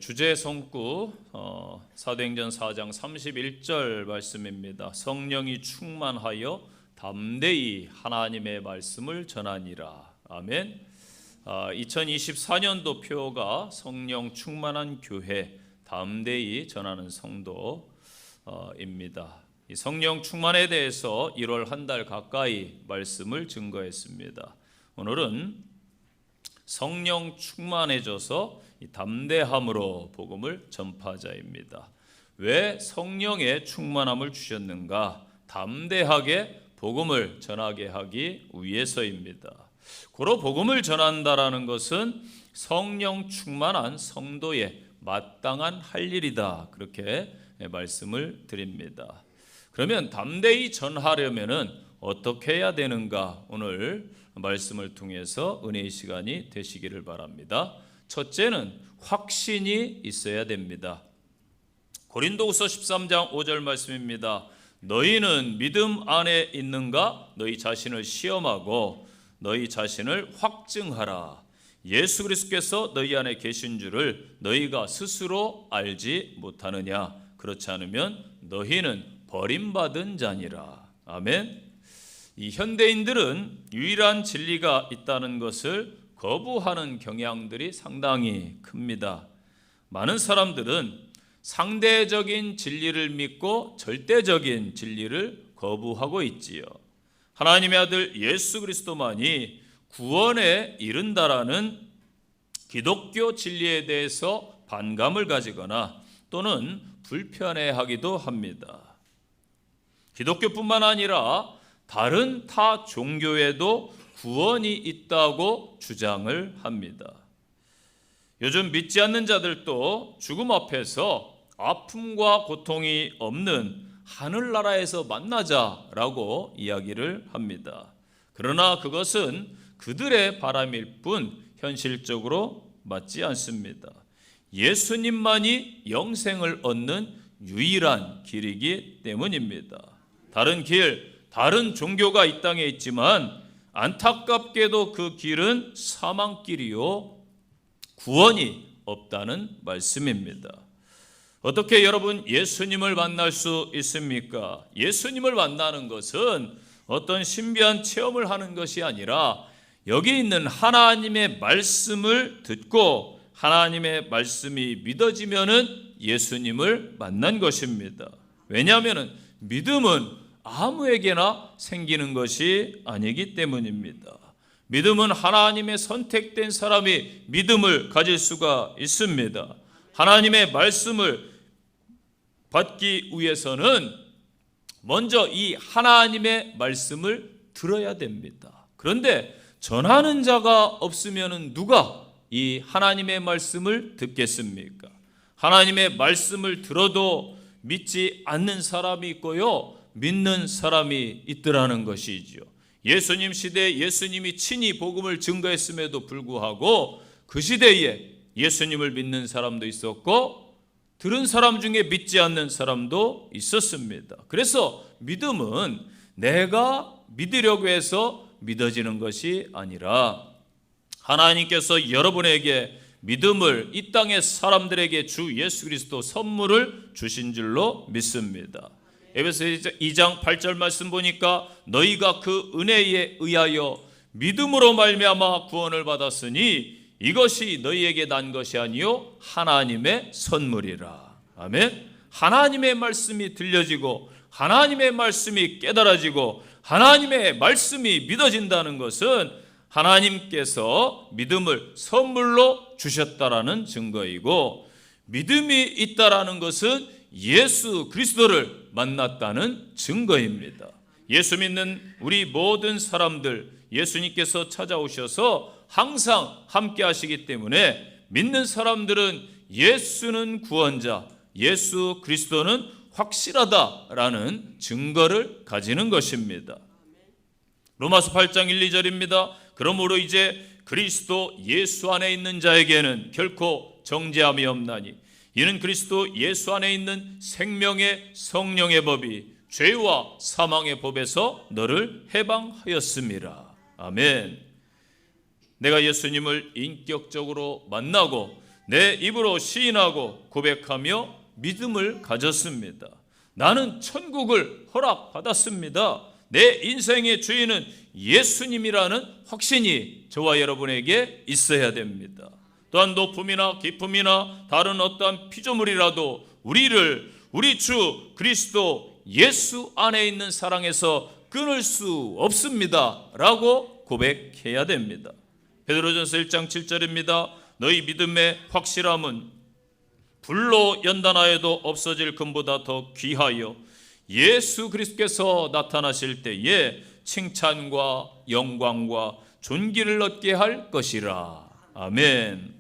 주제 성구 사도행전 4장 31절 말씀입니다. 성령이 충만하여 담대히 하나님의 말씀을 전하니라. 아멘. 2024년도 표가 성령 충만한 교회, 담대히 전하는 성도입니다. 이 성령 충만에 대해서 1월 한 달 가까이 말씀을 증거했습니다. 오늘은 성령 충만해져서 담대함으로 복음을 전파자입니다. 왜 성령의 충만함을 주셨는가? 담대하게 복음을 전하게 하기 위해서입니다. 고로 복음을 전한다라는 것은 성령 충만한 성도의 마땅한 할 일이다, 그렇게 말씀을 드립니다. 그러면 담대히 전하려면은 어떻게 해야 되는가? 오늘 말씀을 통해서 은혜의 시간이 되시기를 바랍니다. 첫째는 확신이 있어야 됩니다. 고린도후서 13장 5절 말씀입니다. 너희는 믿음 안에 있는가? 너희 자신을 시험하고 너희 자신을 확증하라. 예수 그리스도께서 너희 안에 계신 줄을 너희가 스스로 알지 못하느냐? 그렇지 않으면 너희는 버림받은 자니라. 아멘. 이 현대인들은 유일한 진리가 있다는 것을 거부하는 경향들이 상당히 큽니다. 많은 사람들은 상대적인 진리를 믿고 절대적인 진리를 거부하고 있지요. 하나님의 아들 예수 그리스도만이 구원에 이른다라는 기독교 진리에 대해서 반감을 가지거나 또는 불편해하기도 합니다. 기독교뿐만 아니라 다른 타 종교에도 구원이 있다고 주장을 합니다. 요즘 믿지 않는 자들도 죽음 앞에서 아픔과 고통이 없는 하늘나라에서 만나자라고 이야기를 합니다. 그러나 그것은 그들의 바람일 뿐 현실적으로 맞지 않습니다. 예수님만이 영생을 얻는 유일한 길이기 때문입니다. 다른 길, 다른 종교가 이 땅에 있지만 안타깝게도 그 길은 사망길이요 구원이 없다는 말씀입니다. 어떻게 여러분 예수님을 만날 수 있습니까? 예수님을 만나는 것은 어떤 신비한 체험을 하는 것이 아니라 여기 있는 하나님의 말씀을 듣고 하나님의 말씀이 믿어지면은 예수님을 만난 것입니다. 왜냐하면 믿음은 아무에게나 생기는 것이 아니기 때문입니다. 믿음은 하나님의 선택된 사람이 믿음을 가질 수가 있습니다. 하나님의 말씀을 받기 위해서는 먼저 이 하나님의 말씀을 들어야 됩니다. 그런데 전하는 자가 없으면 누가 이 하나님의 말씀을 듣겠습니까? 하나님의 말씀을 들어도 믿지 않는 사람이 있고요, 믿는 사람이 있더라는 것이죠. 예수님 시대에 예수님이 친히 복음을 증거했음에도 불구하고 그 시대에 예수님을 믿는 사람도 있었고 들은 사람 중에 믿지 않는 사람도 있었습니다. 그래서 믿음은 내가 믿으려고 해서 믿어지는 것이 아니라 하나님께서 여러분에게 믿음을 이 땅의 사람들에게 주 예수 그리스도 선물을 주신 줄로 믿습니다. 에베소 2장 8절 말씀 보니까 너희가 그 은혜에 의하여 믿음으로 말미암아 구원을 받았으니 이것이 너희에게 난 것이 아니요 하나님의 선물이라. 아멘. 하나님의 말씀이 들려지고 하나님의 말씀이 깨달아지고 하나님의 말씀이 믿어진다는 것은 하나님께서 믿음을 선물로 주셨다라는 증거이고, 믿음이 있다라는 것은 예수 그리스도를 만났다는 증거입니다. 예수 믿는 우리 모든 사람들, 예수님께서 찾아오셔서 항상 함께 하시기 때문에 믿는 사람들은 예수는 구원자, 예수 그리스도는 확실하다라는 증거를 가지는 것입니다. 로마서 8장 1, 2절입니다. 그러므로 이제 그리스도 예수 안에 있는 자에게는 결코 정죄함이 없나니 이는 그리스도 예수 안에 있는 생명의 성령의 법이 죄와 사망의 법에서 너를 해방하였음이라. 아멘. 내가 예수님을 인격적으로 만나고 내 입으로 시인하고 고백하며 믿음을 가졌습니다. 나는 천국을 허락받았습니다. 내 인생의 주인은 예수님이라는 확신이 저와 여러분에게 있어야 됩니다. 또한 높음이나 깊음이나 다른 어떠한 피조물이라도 우리 주 그리스도 예수 안에 있는 사랑에서 끊을 수 없습니다 라고 고백해야 됩니다. 베드로전서 1장 7절입니다. 너희 믿음의 확실함은 불로 연단하여도 없어질 금보다 더 귀하여 예수 그리스도께서 나타나실 때에 칭찬과 영광과 존귀를 얻게 할 것이라. 아멘.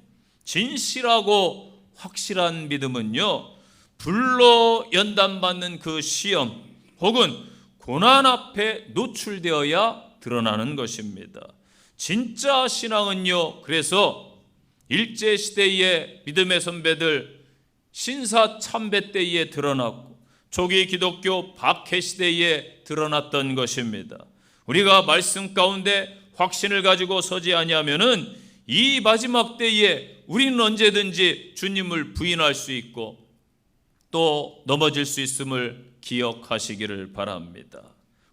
진실하고 확실한 믿음은요, 불로 연단받는 그 시험 혹은 고난 앞에 노출되어야 드러나는 것입니다. 진짜 신앙은요, 그래서 일제시대의 믿음의 선배들 신사 참배 때에 드러났고 초기 기독교 박해시대에 드러났던 것입니다. 우리가 말씀 가운데 확신을 가지고 서지 아니하면은 이 마지막 때에 우리는 언제든지 주님을 부인할 수 있고 또 넘어질 수 있음을 기억하시기를 바랍니다.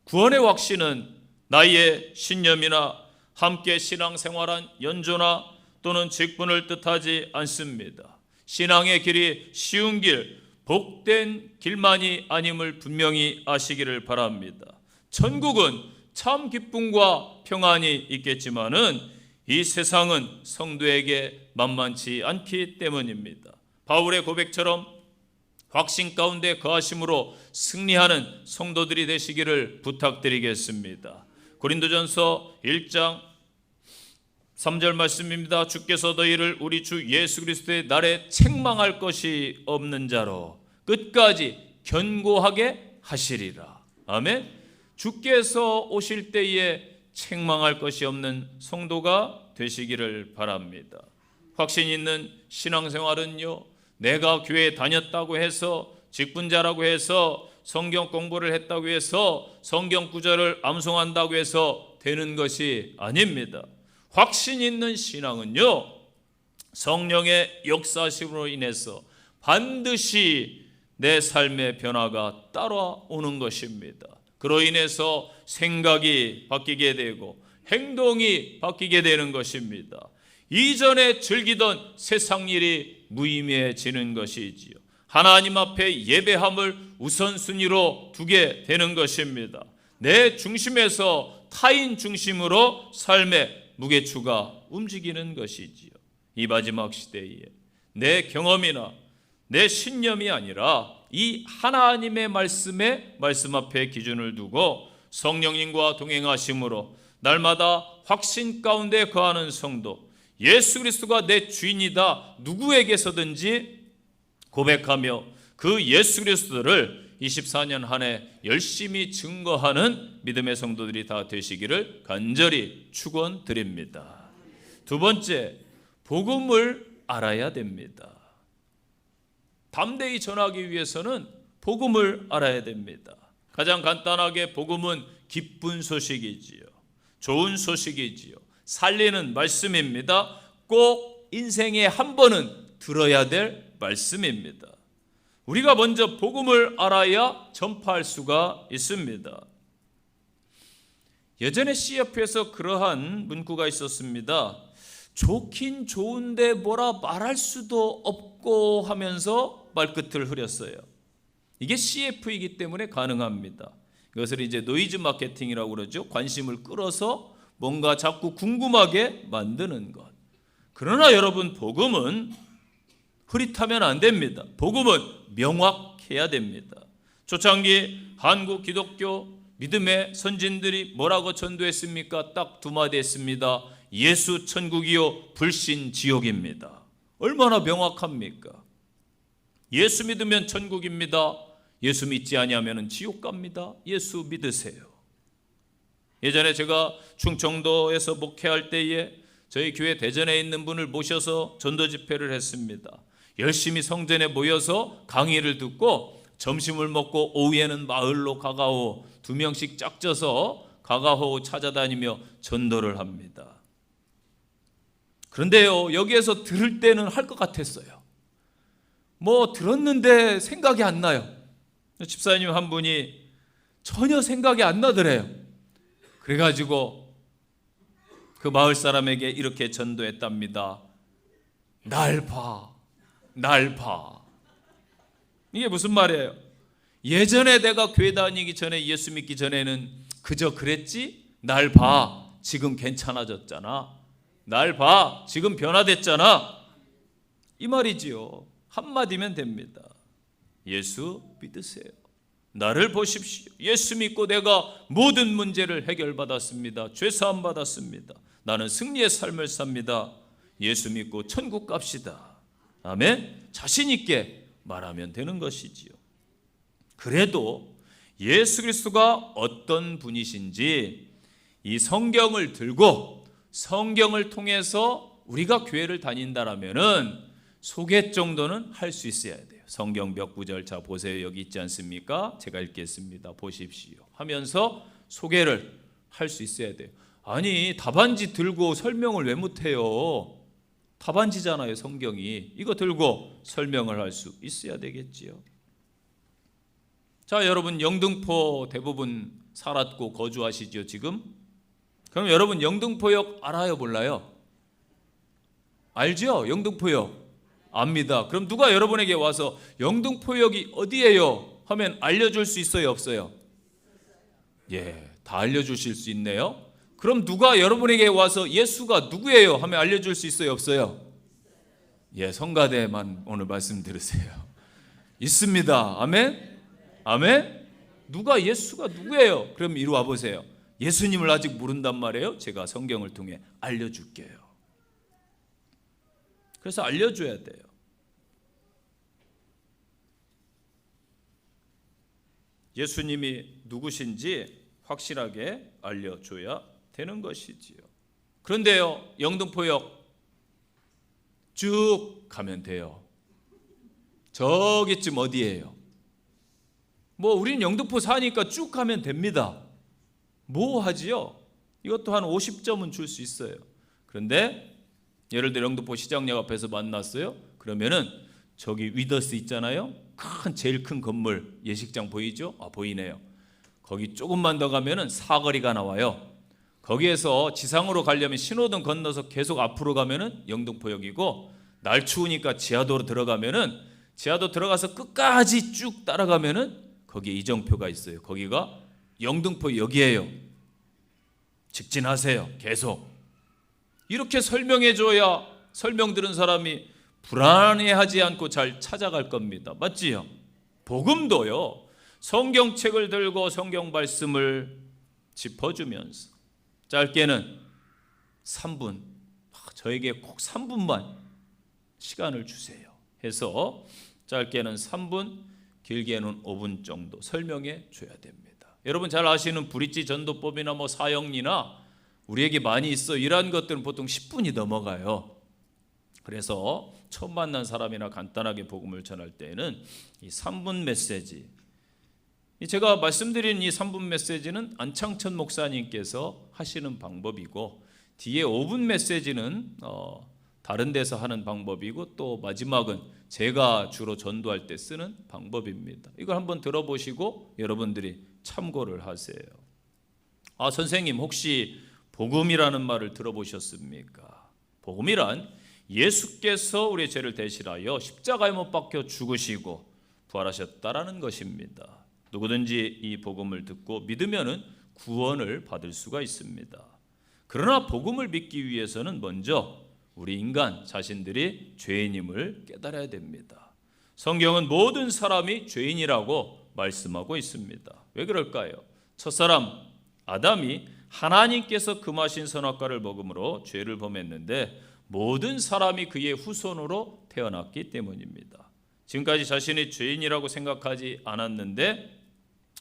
구원의 확신은 나의 신념이나 함께 신앙생활한 연조나 또는 직분을 뜻하지 않습니다. 신앙의 길이 쉬운 길, 복된 길만이 아님을 분명히 아시기를 바랍니다. 천국은 참 기쁨과 평안이 있겠지만은 이 세상은 성도에게 만만치 않기 때문입니다. 바울의 고백처럼 확신 가운데 거하심으로 승리하는 성도들이 되시기를 부탁드리겠습니다. 고린도전서 1장 3절 말씀입니다. 주께서 너희를 우리 주 예수 그리스도의 날에 책망할 것이 없는 자로 끝까지 견고하게 하시리라. 아멘. 주께서 오실 때에 책망할 것이 없는 성도가 되시기를 바랍니다. 확신 있는 신앙생활은요, 내가 교회에 다녔다고 해서 직분자라고 해서 성경 공부를 했다고 해서 성경 구절을 암송한다고 해서 되는 것이 아닙니다. 확신 있는 신앙은요, 성령의 역사심으로 인해서 반드시 내 삶의 변화가 따라오는 것입니다. 그로 인해서 생각이 바뀌게 되고 행동이 바뀌게 되는 것입니다. 이전에 즐기던 세상 일이 무의미해지는 것이지요. 하나님 앞에 예배함을 우선순위로 두게 되는 것입니다. 내 중심에서 타인 중심으로 삶의 무게추가 움직이는 것이지요. 이 마지막 시대에 내 경험이나 내 신념이 아니라 이 하나님의 말씀 앞에 기준을 두고 성령님과 동행하심으로 날마다 확신 가운데 거하는 성도, 예수 그리스도가 내 주인이다 누구에게서든지 고백하며 그 예수 그리스도를 24년 한 해 열심히 증거하는 믿음의 성도들이 다 되시기를 간절히 축원드립니다. 두 번째, 복음을 알아야 됩니다. 담대히 전하기 위해서는 복음을 알아야 됩니다. 가장 간단하게 복음은 기쁜 소식이지요. 좋은 소식이지요. 살리는 말씀입니다. 꼭 인생에 한 번은 들어야 될 말씀입니다. 우리가 먼저 복음을 알아야 전파할 수가 있습니다. 예전에 CF에서 그러한 문구가 있었습니다. 좋긴 좋은데 뭐라 말할 수도 없고 하면서 말끝을 흐렸어요. 이게 CF이기 때문에 가능합니다. 이것을 이제 노이즈 마케팅이라고 그러죠. 관심을 끌어서 뭔가 자꾸 궁금하게 만드는 것. 그러나 여러분, 복음은 흐릿하면 안 됩니다. 복음은 명확해야 됩니다. 초창기 한국 기독교 믿음의 선진들이 뭐라고 전도했습니까? 딱 두 마디 했습니다. 예수 천국이요 불신 지옥입니다. 얼마나 명확합니까? 예수 믿으면 천국입니다. 예수 믿지 아니하면 지옥 갑니다. 예수 믿으세요. 예전에 제가 충청도에서 목회할 때에 저희 교회 대전에 있는 분을 모셔서 전도 집회를 했습니다. 열심히 성전에 모여서 강의를 듣고 점심을 먹고 오후에는 마을로 가가오 2명씩 짝져서 가가호 찾아다니며 전도를 합니다. 그런데요, 여기에서 들을 때는 할 것 같았어요. 뭐 들었는데 생각이 안 나요. 집사님 한 분이 전혀 생각이 안 나더래요. 그래가지고 그 마을 사람에게 이렇게 전도했답니다. 날 봐, 날 봐. 이게 무슨 말이에요? 예전에 내가 교회 다니기 전에, 예수 믿기 전에는 그저 그랬지? 날 봐, 지금 괜찮아졌잖아. 날 봐, 지금 변화됐잖아. 이 말이지요. 한마디면 됩니다. 예수 믿으세요. 나를 보십시오. 예수 믿고 내가 모든 문제를 해결받았습니다. 죄사함 받았습니다. 나는 승리의 삶을 삽니다. 예수 믿고 천국 갑시다. 아멘. 자신 있게 말하면 되는 것이지요. 그래도 예수 그리스도가 어떤 분이신지 이 성경을 들고 성경을 통해서 우리가 교회를 다닌다라면은 소개 정도는 할 수 있어야 돼요. 성경 몇 구절, 자 보세요. 여기 있지 않습니까? 제가 읽겠습니다. 보십시오. 하면서 소개를 할 수 있어야 돼요. 아니, 답안지 들고 설명을 왜 못해요? 답안지잖아요, 성경이. 이거 들고 설명을 할 수 있어야 되겠지요. 자, 여러분 영등포 대부분 살았고 거주하시죠, 지금? 그럼 여러분 영등포역 알아요, 몰라요? 알죠? 영등포역 압니다. 그럼 누가 여러분에게 와서 영등포역이 어디예요? 하면 알려줄 수 있어요, 없어요? 예, 다 알려주실 수 있네요. 그럼 누가 여러분에게 와서 예수가 누구예요? 하면 알려줄 수 있어요, 없어요? 예, 성가대만 오늘 말씀 들으세요. 있습니다. 아멘? 아멘? 누가 예수가 누구예요? 그럼 이리 와보세요. 예수님을 아직 모른단 말이에요? 제가 성경을 통해 알려줄게요. 그래서 알려줘야 돼요. 예수님이 누구신지 확실하게 알려줘야 되는 것이지요. 그런데요, 영등포역 쭉 가면 돼요. 저기쯤 어디예요? 뭐 우리는 영등포 사니까 쭉 가면 됩니다. 뭐 하지요? 이것도 한 50점은 줄 수 있어요. 그런데 예를 들어 영등포 시장역 앞에서 만났어요. 그러면은 저기 위더스 있잖아요. 제일 큰 건물 예식장 보이죠? 아, 보이네요. 거기 조금만 더 가면은 사거리가 나와요. 거기에서 지상으로 가려면 신호등 건너서 계속 앞으로 가면은 영등포역이고, 날 추우니까 지하도로 들어가면은 지하도 들어가서 끝까지 쭉 따라가면은 거기에 이정표가 있어요. 거기가 영등포역이에요. 직진하세요. 계속. 이렇게 설명해줘야 설명 들은 사람이 불안해하지 않고 잘 찾아갈 겁니다. 맞지요? 복음도요, 성경책을 들고 성경 말씀을 짚어주면서 짧게는 3분, 저에게 꼭 3분만 시간을 주세요 해서 짧게는 3분, 길게는 5분 정도 설명해 줘야 됩니다. 여러분 잘 아시는 브릿지 전도법이나 뭐 사형리나 우리에게 많이 있어. 이러한 것들은 보통 10분이 넘어가요. 그래서 처음 만난 사람이나 간단하게 복음을 전할 때에는 이 3분 메시지, 제가 말씀드린 이 3분 메시지는 안창천 목사님께서 하시는 방법이고, 뒤에 5분 메시지는 다른 데서 하는 방법이고, 또 마지막은 제가 주로 전도할 때 쓰는 방법입니다. 이걸 한번 들어보시고 여러분들이 참고를 하세요. 아, 선생님 혹시 복음이라는 말을 들어보셨습니까? 복음이란 예수께서 우리의 죄를 대신하여 십자가에 못 박혀 죽으시고 부활하셨다라는 것입니다. 누구든지 이 복음을 듣고 믿으면은 구원을 받을 수가 있습니다. 그러나 복음을 믿기 위해서는 먼저 우리 인간 자신들이 죄인임을 깨달아야 됩니다. 성경은 모든 사람이 죄인이라고 말씀하고 있습니다. 왜 그럴까요? 첫사람 아담이 하나님께서 금하신 선악과를 먹음으로 죄를 범했는데 모든 사람이 그의 후손으로 태어났기 때문입니다. 지금까지 자신이 죄인이라고 생각하지 않았는데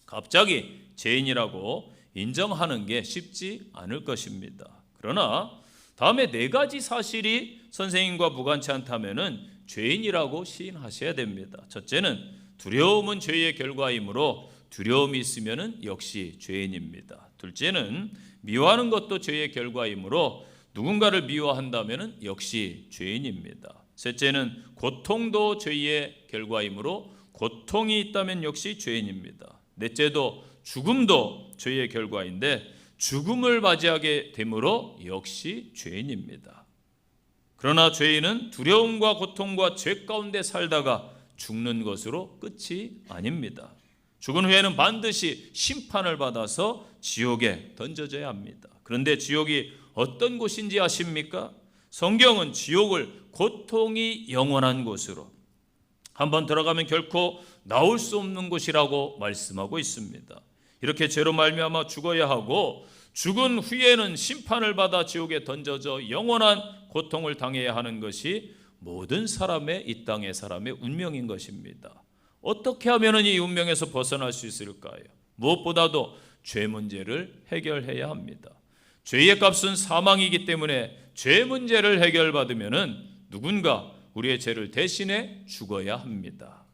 갑자기 죄인이라고 인정하는 게 쉽지 않을 것입니다. 그러나 다음에 4가지 사실이 선생님과 무관치 않다면은 죄인이라고 시인하셔야 됩니다. 첫째는 두려움은 죄의 결과이므로 두려움이 있으면은 역시 죄인입니다. 둘째는 미워하는 것도 죄의 결과이므로 누군가를 미워한다면 역시 죄인입니다. 셋째는 고통도 죄의 결과이므로 고통이 있다면 역시 죄인입니다. 넷째도 죽음도 죄의 결과인데 죽음을 맞이하게 되므로 역시 죄인입니다. 그러나 죄인은 두려움과 고통과 죄 가운데 살다가 죽는 것으로 끝이 아닙니다. 죽은 후에는 반드시 심판을 받아서 지옥에 던져져야 합니다. 그런데 지옥이 어떤 곳인지 아십니까? 성경은 지옥을 고통이 영원한 곳으로, 한번 들어가면 결코 나올 수 없는 곳이라고 말씀하고 있습니다. 이렇게 죄로 말미암아 죽어야 하고 죽은 후에는 심판을 받아 지옥에 던져져 영원한 고통을 당해야 하는 것이 모든 사람의, 이 땅의 사람의 운명인 것입니다. 어떻게 하면 이 운명에서 벗어날 수 있을까요? 무엇보다도 죄 문제를 해결해야 합니다. 죄의 값은 사망이기 때문에 죄 문제를 해결받으면 누군가 우리의 죄를 대신해 죽어야 합니다.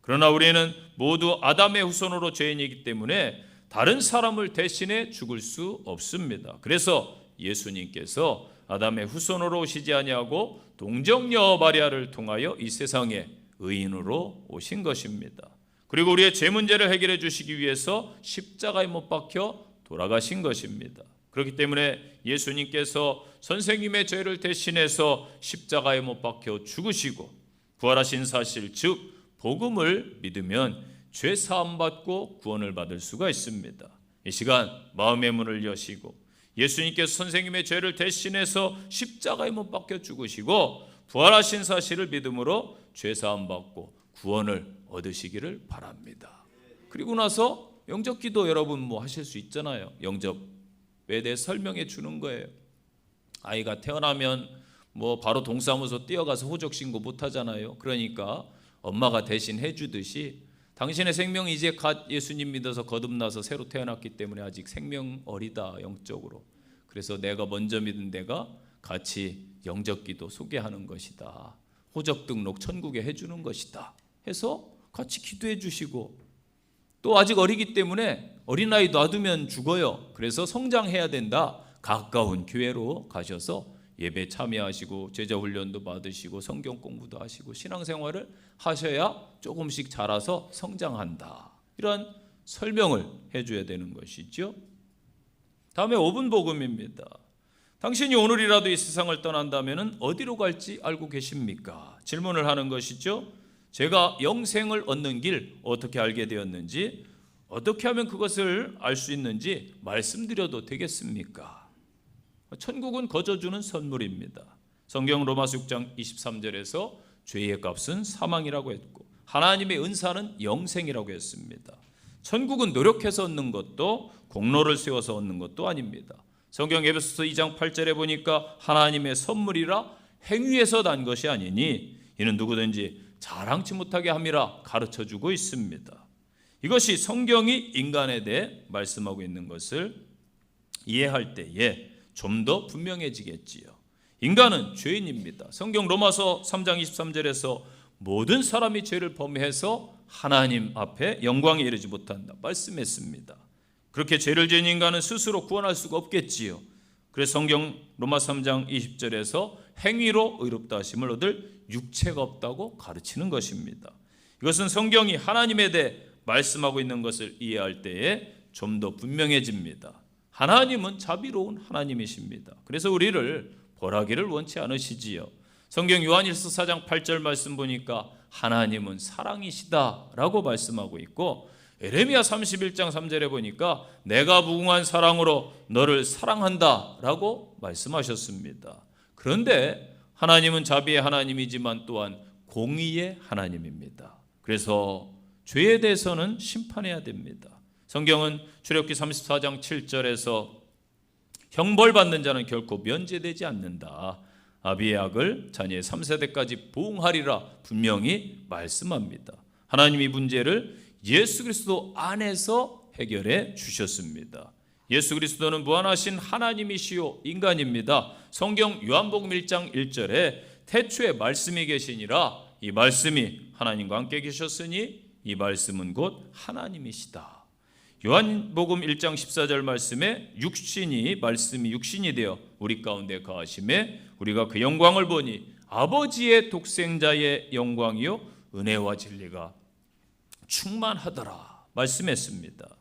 그러나 우리는 모두 아담의 후손으로 죄인이기 때문에 다른 사람을 대신해 죽을 수 없습니다. 그래서 예수님께서 아담의 후손으로 오시지 아니하고 동정녀 마리아를 통하여 이 세상에 의인으로 오신 것입니다. 그리고 우리의 죄 문제를 해결해 주시기 위해서 십자가에 못 박혀 돌아가신 것입니다. 그렇기 때문에 예수님께서 선생님의 죄를 대신해서 십자가에 못 박혀 죽으시고 부활하신 사실, 즉 복음을 믿으면 죄 사함 받고 구원을 받을 수가 있습니다. 이 시간 마음의 문을 여시고 예수님께서 선생님의 죄를 대신해서 십자가에 못 박혀 죽으시고 부활하신 사실을 믿음으로 죄 사함 받고 구원을 얻으시기를 바랍니다. 그리고 나서 영접기도 여러분 하실 수 있잖아요. 영접에 대해 설명해 주는 거예요. 아이가 태어나면 바로 동사무소 뛰어가서 호적 신고 못 하잖아요. 그러니까 엄마가 대신 해주듯이 당신의 생명이 이제 갓 예수님 믿어서 거듭나서 새로 태어났기 때문에 아직 생명 어리다, 영적으로. 그래서 내가 먼저 믿은 데가 같이 영접기도 소개하는 것이다. 호적 등록 천국에 해주는 것이다. 해서 같이 기도해 주시고, 또 아직 어리기 때문에 어린아이 놔두면 죽어요. 그래서 성장해야 된다. 가까운 교회로 가셔서 예배 참여하시고 제자 훈련도 받으시고 성경 공부도 하시고 신앙생활을 하셔야 조금씩 자라서 성장한다. 이런 설명을 해줘야 되는 것이죠. 다음에 5분 복음입니다. 당신이 오늘이라도 이 세상을 떠난다면 어디로 갈지 알고 계십니까? 질문을 하는 것이죠. 제가 영생을 얻는 길 어떻게 알게 되었는지, 어떻게 하면 그것을 알 수 있는지 말씀드려도 되겠습니까? 천국은 거저 주는 선물입니다. 성경 로마서 6장 23절에서 죄의 값은 사망이라고 했고 하나님의 은사는 영생이라고 했습니다. 천국은 노력해서 얻는 것도 공로를 세워서 얻는 것도 아닙니다. 성경 에베소서 2장 8절에 보니까 하나님의 선물이라 행위에서 난 것이 아니니 이는 누구든지 자랑치 못하게 함이라 가르쳐주고 있습니다. 이것이 성경이 인간에 대해 말씀하고 있는 것을 이해할 때에 좀 더 분명해지겠지요. 인간은 죄인입니다. 성경 로마서 3장 23절에서 모든 사람이 죄를 범해서 하나님 앞에 영광에 이르지 못한다 말씀했습니다. 그렇게 죄를 지은 인간은 스스로 구원할 수가 없겠지요. 그래서 성경 로마 3장 20절에서 행위로 의롭다 하심을 얻을 육체가 없다고 가르치는 것입니다. 이것은 성경이 하나님에 대해 말씀하고 있는 것을 이해할 때에 좀 더 분명해집니다. 하나님은 자비로운 하나님이십니다. 그래서 우리를 벌하기를 원치 않으시지요. 성경 요한일서 4장 8절 말씀 보니까 하나님은 사랑이시다라고 말씀하고 있고, 에레미야 31장 3절에 보니까 내가 무궁한 사랑으로 너를 사랑한다라고 말씀하셨습니다. 그런데 하나님은 자비의 하나님이지만 또한 공의의 하나님입니다. 그래서 죄에 대해서는 심판해야 됩니다. 성경은 출애굽기 34장 7절에서 형벌받는 자는 결코 면제되지 않는다. 아비의 악을 자녀의 3세대까지 보응하리라 분명히 말씀합니다. 하나님이 문제를 예수 그리스도 안에서 해결해 주셨습니다. 예수 그리스도는 무한하신 하나님이시요 인간입니다. 성경 요한복음 1장 1절에 태초에 말씀이 계시니라, 이 말씀이 하나님과 함께 계셨으니 이 말씀은 곧 하나님이시다. 요한복음 1장 14절 말씀에 말씀이 육신이 되어 우리 가운데 거하심에 우리가 그 영광을 보니 아버지의 독생자의 영광이요 은혜와 진리가 충만하더라 말씀했습니다.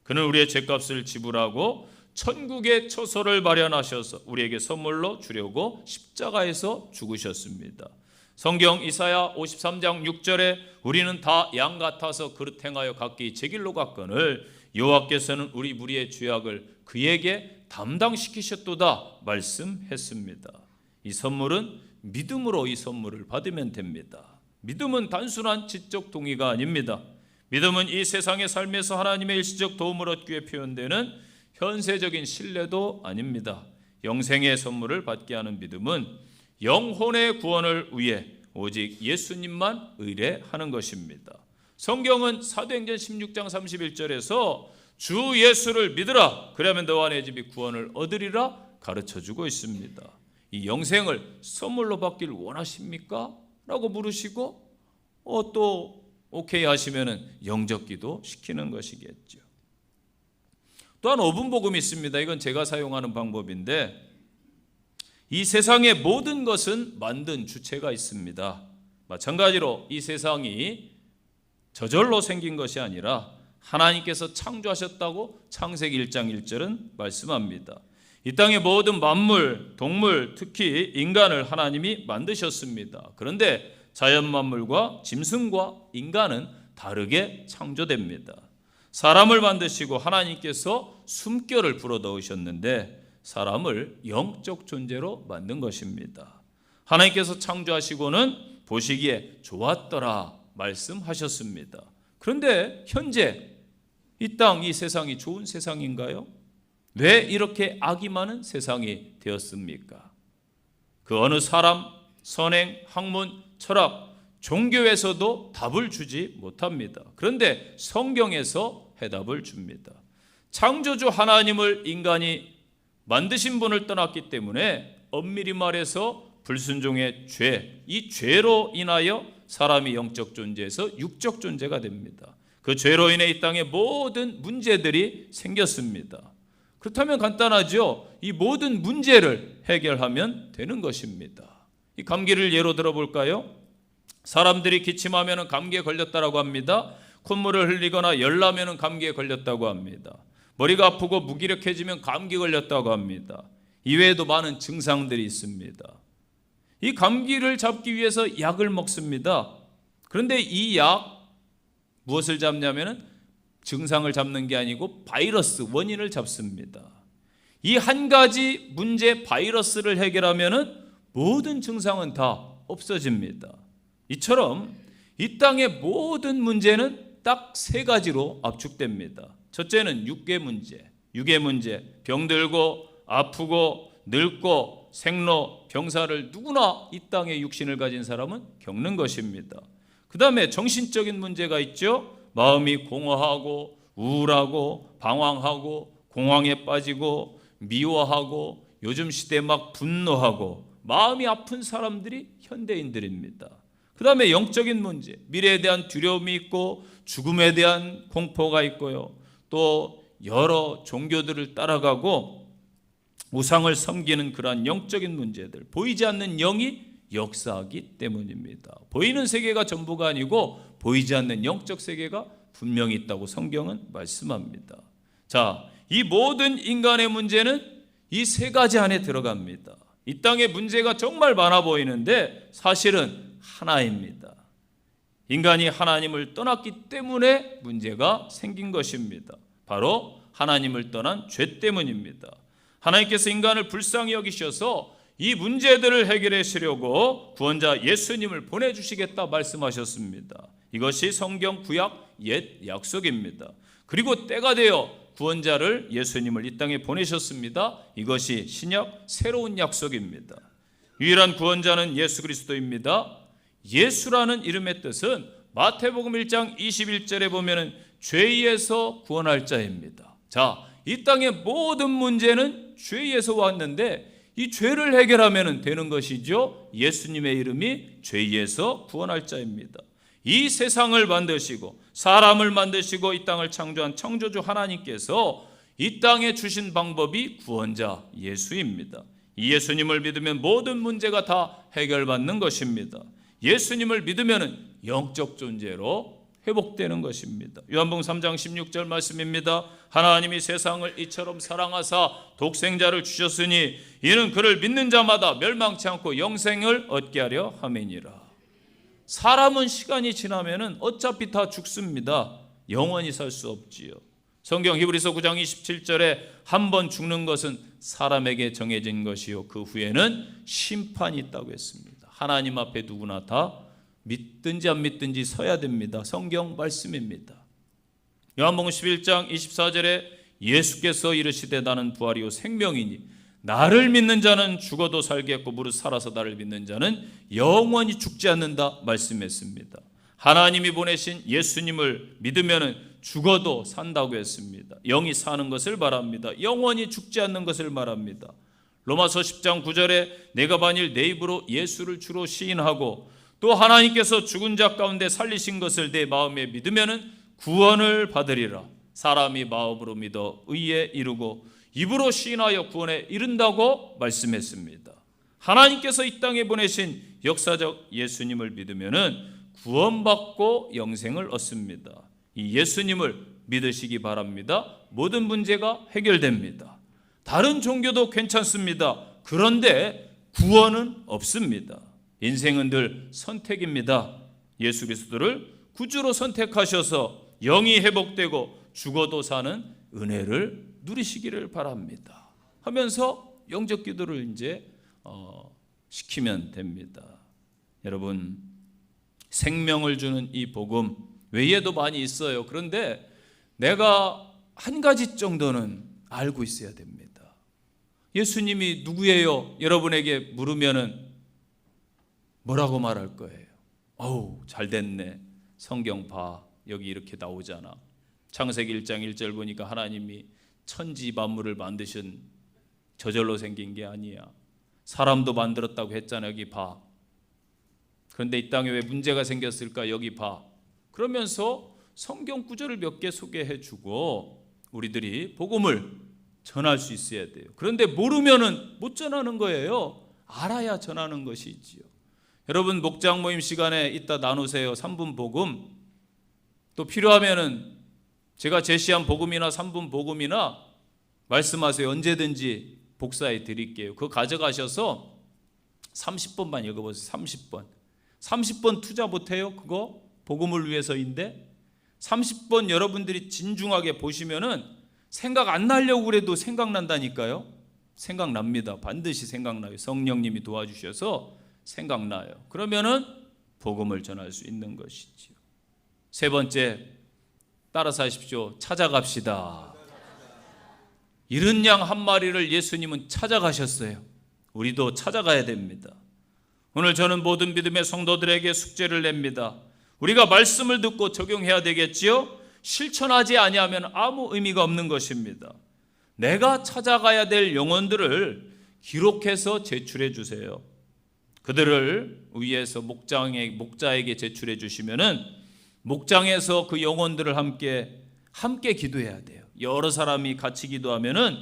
그는 우리의 죄값을 지불하고 천국의 처소를 마련하셔서 우리에게 선물로 주려고 십자가에서 죽으셨습니다. 성경 이사야 53장 6절에 우리는 다 양 같아서 그릇 행하여 각기 제 길로 갔거늘 여호와께서는 우리 무리의 죄악을 그에게 담당시키셨도다 말씀했습니다. 이 선물은 믿음으로 이 선물을 받으면 됩니다. 믿음은 단순한 지적 동의가 아닙니다. 믿음은 이 세상의 삶에서 하나님의 일시적 도움을 얻기 위해 표현되는 현세적인 신뢰도 아닙니다. 영생의 선물을 받게 하는 믿음은 영혼의 구원을 위해 오직 예수님만 의뢰하는 것입니다. 성경은 사도행전 16장 31절에서 주 예수를 믿으라 그러면 너와 내 집이 구원을 얻으리라 가르쳐주고 있습니다. 이 영생을 선물로 받기를 원하십니까? 라고 물으시고 또 오케이 하시면 영접기도 시키는 것이겠죠. 또한 오분복음이 있습니다. 이건 제가 사용하는 방법인데 이 세상의 모든 것은 만든 주체가 있습니다. 마찬가지로 이 세상이 저절로 생긴 것이 아니라 하나님께서 창조하셨다고 창세기 1장 1절은 말씀합니다. 이 땅의 모든 만물, 동물, 특히 인간을 하나님이 만드셨습니다. 그런데 자연 만물과 짐승과 인간은 다르게 창조됩니다. 사람을 만드시고 하나님께서 숨결을 불어넣으셨는데 사람을 영적 존재로 만든 것입니다. 하나님께서 창조하시고는 보시기에 좋았더라 말씀하셨습니다. 그런데 현재 이 땅, 이 세상이 좋은 세상인가요? 왜 이렇게 악이 많은 세상이 되었습니까? 그 어느 사람, 선행, 학문, 철학, 종교에서도 답을 주지 못합니다. 그런데 성경에서 해답을 줍니다. 창조주 하나님을 인간이 만드신 분을 떠났기 때문에 엄밀히 말해서 불순종의 죄, 이 죄로 인하여 사람이 영적 존재에서 육적 존재가 됩니다. 그 죄로 인해 이 땅에 모든 문제들이 생겼습니다. 그렇다면 간단하죠. 이 모든 문제를 해결하면 되는 것입니다. 이 감기를 예로 들어볼까요? 사람들이 기침하면 감기에 걸렸다고 합니다. 콧물을 흘리거나 열나면 감기에 걸렸다고 합니다. 머리가 아프고 무기력해지면 감기 걸렸다고 합니다. 이외에도 많은 증상들이 있습니다. 이 감기를 잡기 위해서 약을 먹습니다. 그런데 이 약 무엇을 잡냐면 증상을 잡는 게 아니고 바이러스 원인을 잡습니다. 이 한 가지 문제 바이러스를 해결하면 모든 증상은 다 없어집니다. 이처럼 이 땅의 모든 문제는 딱 세 가지로 압축됩니다. 첫째는 육의 문제, 병들고 아프고 늙고 생로, 병사를 누구나 이 땅에 육신을 가진 사람은 겪는 것입니다. 그 다음에 정신적인 문제가 있죠. 마음이 공허하고 우울하고 방황하고 공황에 빠지고 미워하고 요즘 시대에 막 분노하고 마음이 아픈 사람들이 현대인들입니다. 그 다음에 영적인 문제, 미래에 대한 두려움이 있고 죽음에 대한 공포가 있고요. 또 여러 종교들을 따라가고 우상을 섬기는 그러한 영적인 문제들, 보이지 않는 영이 역사하기 때문입니다. 보이는 세계가 전부가 아니고 보이지 않는 영적 세계가 분명히 있다고 성경은 말씀합니다. 자, 이 모든 인간의 문제는 이 세 가지 안에 들어갑니다. 이 땅의 문제가 정말 많아 보이는데 사실은 하나입니다. 인간이 하나님을 떠났기 때문에 문제가 생긴 것입니다. 바로 하나님을 떠난 죄 때문입니다. 하나님께서 인간을 불쌍히 여기셔서 이 문제들을 해결하시려고 구원자 예수님을 보내주시겠다 말씀하셨습니다. 이것이 성경 구약 옛 약속입니다. 그리고 때가 되어 구원자를 예수님을 이 땅에 보내셨습니다. 이것이 신약 새로운 약속입니다. 유일한 구원자는 예수 그리스도입니다. 예수라는 이름의 뜻은 마태복음 1장 21절에 보면은 죄에서 구원할 자입니다. 자, 이 땅의 모든 문제는 죄에서 왔는데 이 죄를 해결하면 되는 것이죠. 예수님의 이름이 죄에서 구원할 자입니다. 이 세상을 만드시고 사람을 만드시고 이 땅을 창조한 창조주 하나님께서 이 땅에 주신 방법이 구원자 예수입니다. 이 예수님을 믿으면 모든 문제가 다 해결받는 것입니다. 예수님을 믿으면 영적 존재로 회복되는 것입니다. 요한복음 3장 16절 말씀입니다. 하나님이 세상을 이처럼 사랑하사 독생자를 주셨으니 이는 그를 믿는 자마다 멸망치 않고 영생을 얻게 하려 함이니라. 사람은 시간이 지나면 어차피 다 죽습니다. 영원히 살 수 없지요. 성경 히브리서 9장 27절에 한 번 죽는 것은 사람에게 정해진 것이요 그 후에는 심판이 있다고 했습니다. 하나님 앞에 누구나 다 믿든지 안 믿든지 서야 됩니다. 성경 말씀입니다. 요한복음 11장 24절에 예수께서 이르시되 나는 부활이요 생명이니 나를 믿는 자는 죽어도 살겠고 무릇 살아서 나를 믿는 자는 영원히 죽지 않는다 말씀했습니다. 하나님이 보내신 예수님을 믿으면 죽어도 산다고 했습니다. 영이 사는 것을 말합니다. 영원히 죽지 않는 것을 말합니다. 로마서 10장 9절에 내가 만일 내 입으로 예수를 주로 시인하고 또 하나님께서 죽은 자 가운데 살리신 것을 내 마음에 믿으면 구원을 받으리라. 사람이 마음으로 믿어 의에 이르고 입으로 시인하여 구원에 이른다고 말씀했습니다. 하나님께서 이 땅에 보내신 역사적 예수님을 믿으면 구원받고 영생을 얻습니다. 이 예수님을 믿으시기 바랍니다. 모든 문제가 해결됩니다. 다른 종교도 괜찮습니다. 그런데 구원은 없습니다. 인생은 늘 선택입니다. 예수 그리스도를 구주로 선택하셔서 영이 회복되고 죽어도 사는 은혜를 누리시기를 바랍니다. 하면서 영적 기도를 이제 시키면 됩니다. 여러분, 생명을 주는 이 복음 외에도 많이 있어요. 그런데 내가 한 가지 정도는 알고 있어야 됩니다. 예수님이 누구예요? 여러분에게 물으면은 뭐라고 말할 거예요? 어우, 잘 됐네. 성경 봐. 여기 이렇게 나오잖아. 창세기 1장 1절 보니까 하나님이 천지 만물을 만드신 저절로 생긴 게 아니야. 사람도 만들었다고 했잖아. 여기 봐. 그런데 이 땅에 왜 문제가 생겼을까? 여기 봐. 그러면서 성경 구절을 몇 개 소개해 주고 우리들이 복음을 전할 수 있어야 돼요. 그런데 모르면은 못 전하는 거예요. 알아야 전하는 것이지요. 여러분, 목장 모임 시간에 이따 나누세요. 3분 복음. 또 필요하면은 제가 제시한 복음이나 3분 복음이나 말씀하세요. 언제든지 복사해 드릴게요. 그거 가져가셔서 30번만 읽어보세요. 30번. 30번 투자 못해요? 그거 복음을 위해서인데 30번 여러분들이 진중하게 보시면은 생각 안 나려고 그래도 생각난다니까요. 생각납니다. 반드시 생각나요. 성령님이 도와주셔서 생각나요. 그러면은 복음을 전할 수 있는 것이지요. 세 번째, 따라서 하십시오. 찾아갑시다. 잃은 양 한 마리를 예수님은 찾아가셨어요. 우리도 찾아가야 됩니다. 오늘 저는 모든 믿음의 성도들에게 숙제를 냅니다. 우리가 말씀을 듣고 적용해야 되겠지요. 실천하지 아니하면 아무 의미가 없는 것입니다. 내가 찾아가야 될 영혼들을 기록해서 제출해 주세요. 그들을 위해서 목자에게 제출해 주시면은 목장에서 그 영혼들을 함께 기도해야 돼요. 여러 사람이 같이 기도하면은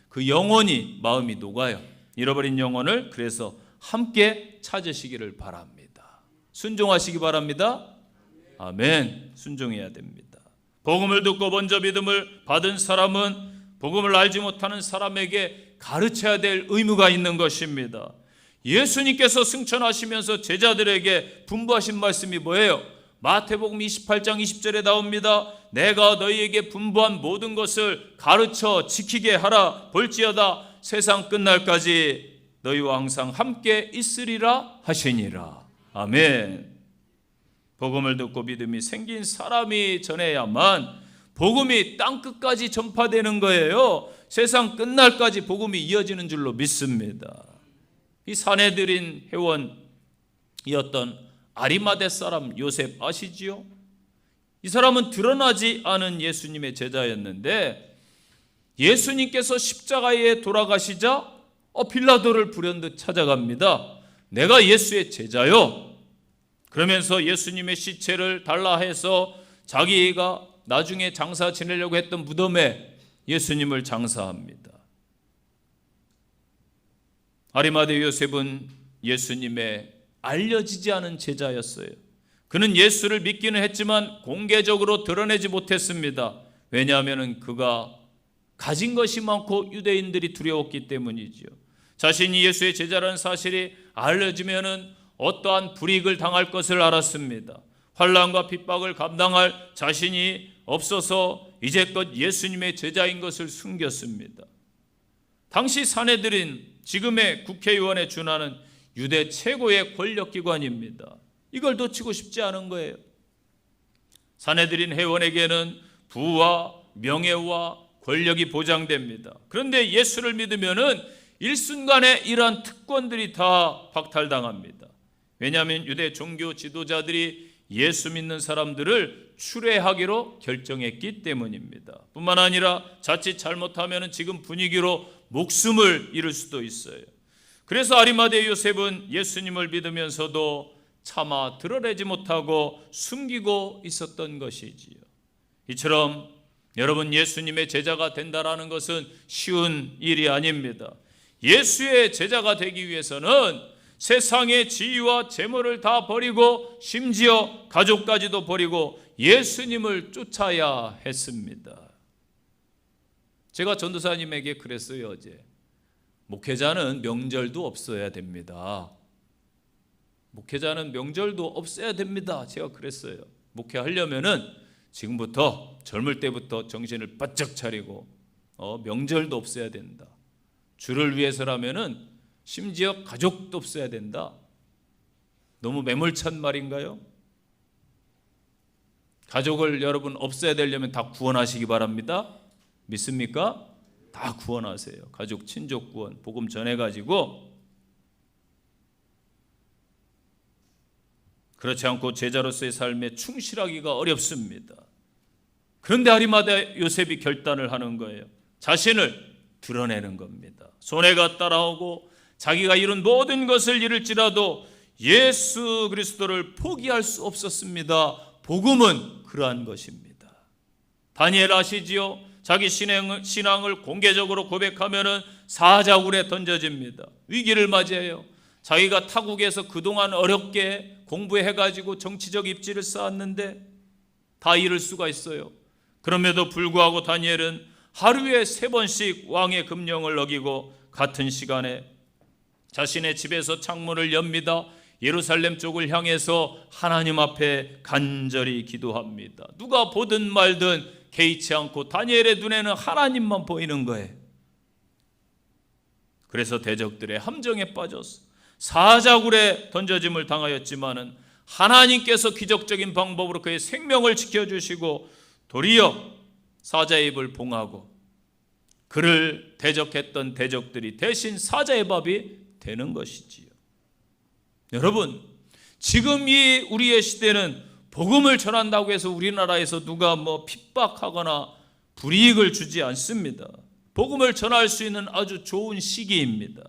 그 영혼이 마음이 녹아요. 잃어버린 영혼을 그래서 함께 찾으시기를 바랍니다. 순종하시기 바랍니다. 아멘. 순종해야 됩니다. 복음을 듣고 먼저 믿음을 받은 사람은 복음을 알지 못하는 사람에게 가르쳐야 될 의무가 있는 것입니다. 예수님께서 승천하시면서 제자들에게 분부하신 말씀이 뭐예요? 마태복음 28장 20절에 나옵니다. 내가 너희에게 분부한 모든 것을 가르쳐 지키게 하라. 볼지어다 세상 끝날까지 너희와 항상 함께 있으리라 하시니라. 아멘. 복음을 듣고 믿음이 생긴 사람이 전해야만 복음이 땅끝까지 전파되는 거예요. 세상 끝날까지 복음이 이어지는 줄로 믿습니다. 이 사내들인 회원이었던 아리마대 사람 요셉 아시지요? 이 사람은 드러나지 않은 예수님의 제자였는데 예수님께서 십자가에 돌아가시자 빌라도를 불현듯 찾아갑니다. 내가 예수의 제자요. 그러면서 예수님의 시체를 달라 해서 자기가 나중에 장사 지내려고 했던 무덤에 예수님을 장사합니다. 아리마대 요셉은 예수님의 알려지지 않은 제자였어요. 그는 예수를 믿기는 했지만 공개적으로 드러내지 못했습니다. 왜냐하면 그가 가진 것이 많고 유대인들이 두려웠기 때문이지요. 자신이 예수의 제자라는 사실이 알려지면 어떠한 불이익을 당할 것을 알았습니다. 환난과 핍박을 감당할 자신이 없어서 이제껏 예수님의 제자인 것을 숨겼습니다. 당시 산헤드린, 지금의 국회의원에 준하는 유대 최고의 권력기관입니다. 이걸 놓치고 싶지 않은 거예요. 산헤드린 회원에게는 부와 명예와 권력이 보장됩니다. 그런데 예수를 믿으면은 일순간에 이러한 특권들이 다 박탈당합니다. 왜냐하면 유대 종교 지도자들이 예수 믿는 사람들을 추례하기로 결정했기 때문입니다. 뿐만 아니라 자칫 잘못하면 지금 분위기로 목숨을 잃을 수도 있어요. 그래서 아리마대 요셉은 예수님을 믿으면서도 차마 드러내지 못하고 숨기고 있었던 것이지요. 이처럼 여러분, 예수님의 제자가 된다라는 것은 쉬운 일이 아닙니다. 예수의 제자가 되기 위해서는 세상의 지위와 재물을 다 버리고 심지어 가족까지도 버리고 예수님을 쫓아야 했습니다. 제가 전도사님에게 그랬어요, 어제. 목회자는 명절도 없어야 됩니다. 목회자는 명절도 없어야 됩니다. 제가 그랬어요. 목회하려면은 지금부터 젊을 때부터 정신을 바짝 차리고 명절도 없어야 된다. 주를 위해서라면은 심지어 가족도 없어야 된다. 너무 매몰찬 말인가요? 가족을 여러분 없애야 되려면 다 구원하시기 바랍니다. 믿습니까? 다 구원하세요. 가족 친족 구원 복음 전해가지고. 그렇지 않고 제자로서의 삶에 충실하기가 어렵습니다. 그런데 아리마대 요셉이 결단을 하는 거예요. 자신을 드러내는 겁니다. 손해가 따라오고 자기가 이룬 모든 것을 잃을지라도 예수 그리스도를 포기할 수 없었습니다. 복음은 그러한 것입니다. 다니엘 아시지요? 자기 신앙을 공개적으로 고백하면은 사자굴에 던져집니다. 위기를 맞이해요. 자기가 타국에서 그동안 어렵게 공부해가지고 정치적 입지를 쌓았는데 다 잃을 수가 있어요. 그럼에도 불구하고 다니엘은 하루에 3번씩 왕의 금령을 어기고 같은 시간에 자신의 집에서 창문을 엽니다. 예루살렘 쪽을 향해서 하나님 앞에 간절히 기도합니다. 누가 보든 말든 개의치 않고 다니엘의 눈에는 하나님만 보이는 거예요. 그래서 대적들의 함정에 빠져서 사자굴에 던져짐을 당하였지만은 하나님께서 기적적인 방법으로 그의 생명을 지켜주시고 도리어 사자의 입을 봉하고 그를 대적했던 대적들이 대신 사자의 밥이 되는 것이지요. 여러분, 지금 이 우리의 시대는 복음을 전한다고 해서 우리나라에서 누가 핍박하거나 불이익을 주지 않습니다. 복음을 전할 수 있는 아주 좋은 시기입니다.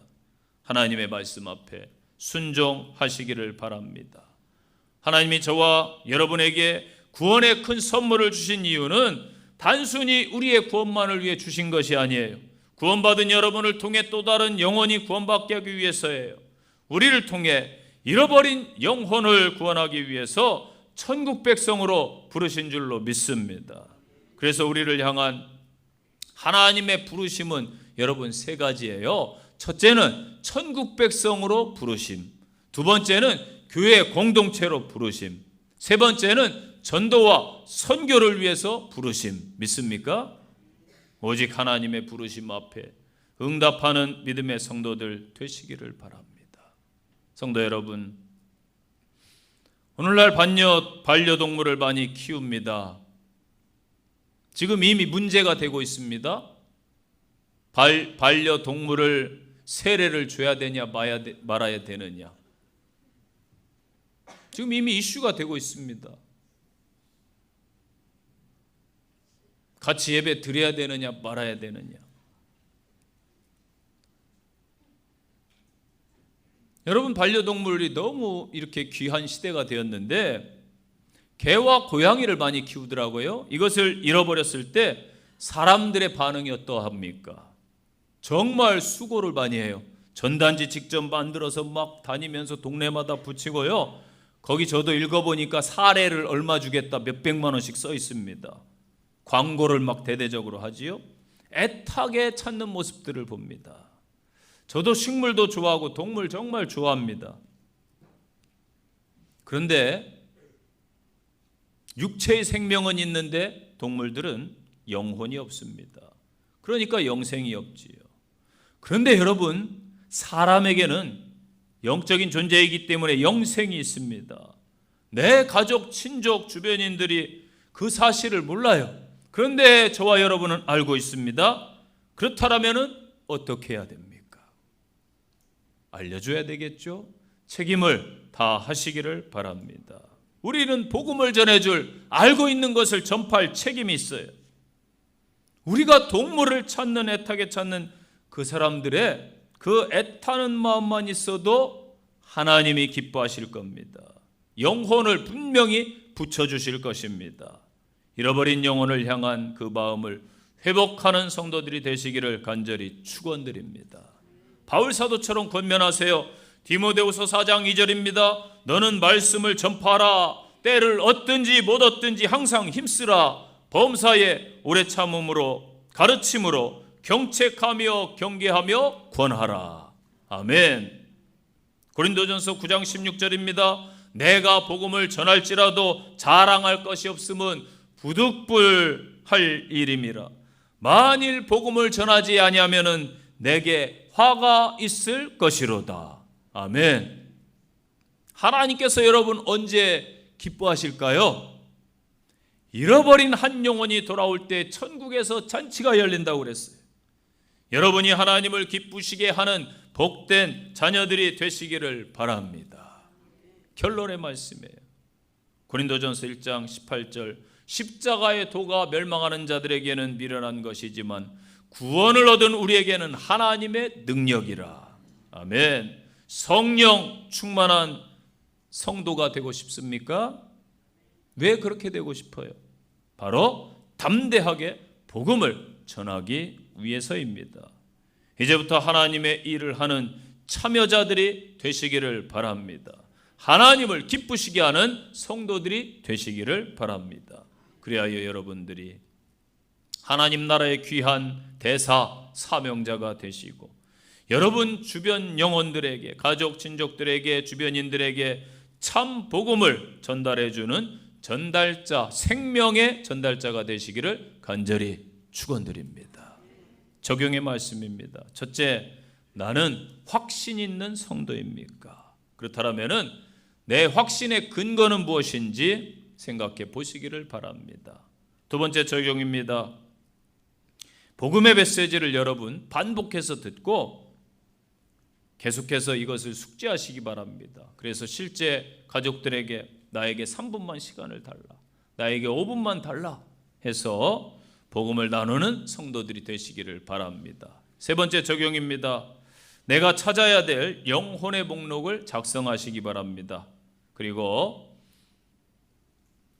하나님의 말씀 앞에 순종하시기를 바랍니다. 하나님이 저와 여러분에게 구원의 큰 선물을 주신 이유는 단순히 우리의 구원만을 위해 주신 것이 아니에요. 구원받은 여러분을 통해 또 다른 영혼이 구원받게 하기 위해서예요. 우리를 통해 잃어버린 영혼을 구원하기 위해서 천국 백성으로 부르신 줄로 믿습니다. 그래서 우리를 향한 하나님의 부르심은 여러분 3가지예요. 첫째는 천국 백성으로 부르심, 두 번째는 교회 공동체로 부르심, 세 번째는 전도와 선교를 위해서 부르심. 믿습니까? 오직 하나님의 부르심 앞에 응답하는 믿음의 성도들 되시기를 바랍니다. 성도 여러분, 오늘날 반려동물을 많이 키웁니다. 지금 이미 문제가 되고 있습니다. 반려동물을 세례를 줘야 되냐 말아야 되느냐. 지금 이미 이슈가 되고 있습니다. 같이 예배 드려야 되느냐 말아야 되느냐. 여러분, 반려동물이 너무 이렇게 귀한 시대가 되었는데 개와 고양이를 많이 키우더라고요. 이것을 잃어버렸을 때 사람들의 반응이 어떠합니까? 정말 수고를 많이 해요. 전단지 직접 만들어서 막 다니면서 동네마다 붙이고요. 거기 저도 읽어보니까 사례를 얼마 주겠다 몇백만 원씩 써 있습니다. 광고를 막 대대적으로 하지요. 애타게 찾는 모습들을 봅니다. 저도 식물도 좋아하고 동물 정말 좋아합니다. 그런데 육체의 생명은 있는데 동물들은 영혼이 없습니다. 그러니까 영생이 없지요. 그런데 여러분, 사람에게는 영적인 존재이기 때문에 영생이 있습니다. 내 가족, 친족, 주변인들이 그 사실을 몰라요. 그런데 저와 여러분은 알고 있습니다. 그렇다면 어떻게 해야 됩니까? 알려줘야 되겠죠. 책임을 다하시기를 바랍니다. 우리는 복음을 전해줄, 알고 있는 것을 전파할 책임이 있어요. 우리가 동물을 찾는, 애타게 찾는 그 사람들의 그 애타는 마음만 있어도 하나님이 기뻐하실 겁니다. 영혼을 분명히 붙여주실 것입니다. 잃어버린 영혼을 향한 그 마음을 회복하는 성도들이 되시기를 간절히 축원드립니다. 바울 사도처럼 권면하세요. 디모데후서 4장 2절입니다. 너는 말씀을 전파하라. 때를 얻든지 못 얻든지 항상 힘쓰라. 범사에 오래 참음으로 가르침으로 경책하며 경계하며 권하라. 아멘. 고린도전서 9장 16절입니다. 내가 복음을 전할지라도 자랑할 것이 없음은 부득불할 일임이라. 만일 복음을 전하지 아니하면은 내게 화가 있을 것이로다. 아멘. 하나님께서 여러분 언제 기뻐하실까요? 잃어버린 한 영혼이 돌아올 때 천국에서 잔치가 열린다고 그랬어요. 여러분이 하나님을 기쁘시게 하는 복된 자녀들이 되시기를 바랍니다. 결론의 말씀이에요. 고린도전서 1장 18절 십자가의 도가 멸망하는 자들에게는 미련한 것이지만 구원을 얻은 우리에게는 하나님의 능력이라. 아멘. 성령 충만한 성도가 되고 싶습니까? 왜 그렇게 되고 싶어요? 바로 담대하게 복음을 전하기 위해서입니다. 이제부터 하나님의 일을 하는 참여자들이 되시기를 바랍니다. 하나님을 기쁘시게 하는 성도들이 되시기를 바랍니다. 그리하여 여러분들이 하나님 나라의 귀한 대사 사명자가 되시고 여러분 주변 영혼들에게, 가족 친족들에게, 주변인들에게 참 복음을 전달해 주는 전달자, 생명의 전달자가 되시기를 간절히 축원드립니다. 적용의 말씀입니다. 첫째, 나는 확신 있는 성도입니까? 그렇다면은 내 확신의 근거는 무엇인지 생각해 보시기를 바랍니다. 두 번째 적용입니다. 복음의 메시지를 여러분 반복해서 듣고 계속해서 이것을 숙지하시기 바랍니다. 그래서 실제 가족들에게 나에게 3분만 시간을 달라, 나에게 5분만 달라 해서 복음을 나누는 성도들이 되시기를 바랍니다. 세 번째 적용입니다. 내가 찾아야 될 영혼의 목록을 작성하시기 바랍니다. 그리고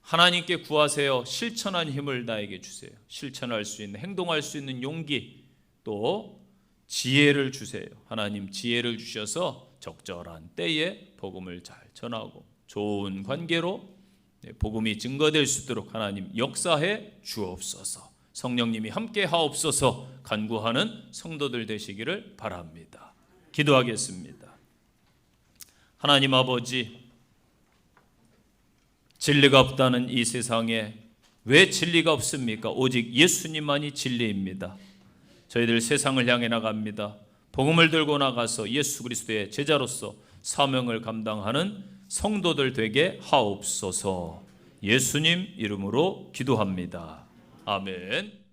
하나님께 구하세요. 실천한 힘을 나에게 주세요. 실천할 수 있는, 행동할 수 있는 용기, 또 지혜를 주세요. 하나님 지혜를 주셔서 적절한 때에 복음을 잘 전하고 좋은 관계로 복음이 증거될 수 있도록 하나님 역사해 주옵소서. 성령님이 함께 하옵소서 간구하는 성도들 되시기를 바랍니다. 기도하겠습니다. 하나님 아버지, 진리가 없다는 이 세상에 왜 진리가 없습니까? 오직 예수님만이 진리입니다. 저희들 세상을 향해 나갑니다. 복음을 들고 나가서 예수 그리스도의 제자로서 사명을 감당하는 성도들 되게 하옵소서. 예수님 이름으로 기도합니다. 아멘.